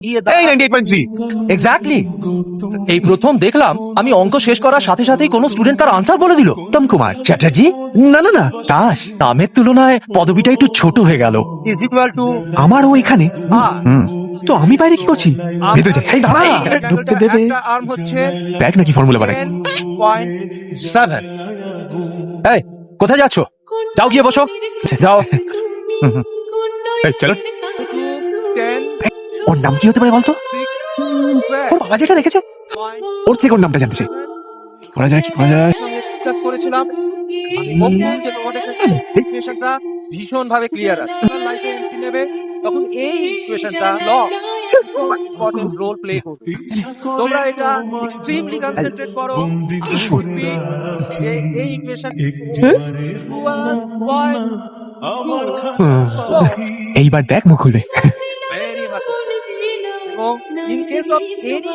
এই 98.3 এক্স্যাক্টলি। এই প্রথম দেখলাম আমি অঙ্ক শেষ করার সাথে সাথেই কোন স্টুডেন্ট তার আনসার বলে দিল। উত্তম কুমার চ্যাটার্জি, না না না দাস। নামের তুলনায় পদবিটা একটু ছোট হয়ে গেল। আমার ও এখানে তো আমি বাইরে কি করছি? ভেতরে যাই। এই দাঁড়া, ঢুকতে দেবে? ব্যাগ নাকি ফর্মুলা বাড়াই? 7। এই কোথায় যাচ্ছ? যাও গিয়ে বসো, যাও। এই চলো। ওর নাম কি হতে পারে বলতো? ওর বাবা যেটা রেখেছে ওর থেকে ওর নামটা জানতে চাই। কি করা যায়, কি করা যায়? করেছিলাম যে তোমাদের কাছে ইকুয়েশনটা ভীষণ ভাবে ক্লিয়ার আছে। লাইফে এন্ট্রি নেবে তখন এই ইকুয়েশনটা ল ইম্পর্টেন্ট রোল প্লে করবে। তোমরা এটা এক্সট্রিমলি কনসেন্ট্রেট করো। এই ইকুয়েশন এইবার দেখ মুখ খুলবে। Very much. এবং ইন কেস অফ এনি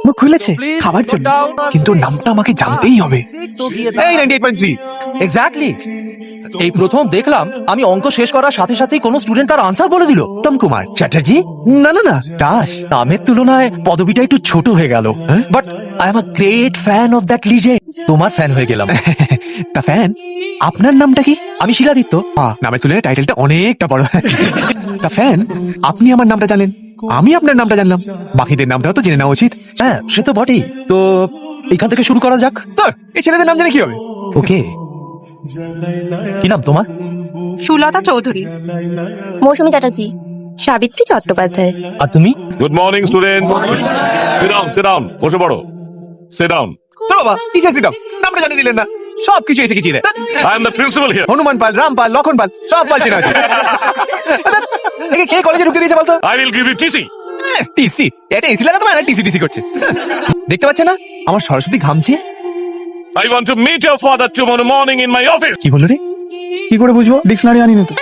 মুখ খুলেছে খাবার জন্য, কিন্তু ওর নামটা আমাকে জানতেই হবে। এই 98.3 এক্স্যাক্টলি। এই প্রথম দেখলাম আমি অঙ্ক শেষ করার সাথে সাথেই কোন স্টুডেন্ট তার আনসার বলে দিল। উত্তম কুমার চ্যাটার্জি, না না না দাস। নামের তুলনায় পদবিটা একটু ছোট হয়ে গেল। But I am a great fan of that legend. তোমার ফ্যান হয়ে গেলাম। তা ফ্যান, আপনার নামটা কি? আমি শিলাদিত্য। নামের তুলনায় টাইটেলটা অনেকটা বড়। তা ফ্যান, আপনি আমার নামটা জানেন, আমি আপনার নামটা জানলাম, বাকিদের নামটাও তো জেনে নেওয়া উচিত। হ্যাঁ সে তো বটেই। তো এখান থেকে শুরু করা যাক। তোর এই ছেলেদের নাম জেনে কি হবে? ওকে, কি নাম তোমার? সুলতা চৌধুরী। মৌসুমী চ্যাটার্জি। সাবিত্রী চট্টোপাধ্যায়। আর তুমি? Good morning, students. Sit down. বসে পড়ো। Sit down. তোর বাবা টিচার সিট, নামটা জানিয়ে দিলেন না, সবকিছু এসে গেছি। I am the principal here. Hanuman পাল, রাম পাল, লক্ষণ পাল, সব পাল চেনা আছে। একে কে কলেজে ঢুকতে দিয়েছে বলতো? I will give you TC. TC? এটা এসি লাগাতে পারে না, টিসি টিসি করছে। দেখতে পাচ্ছে না আমার Saraswati ঘামছে? I want to meet your father tomorrow morning in my office. কি বললো রে? কি করে বুঝবো? ডিকশনারি আনি না তো।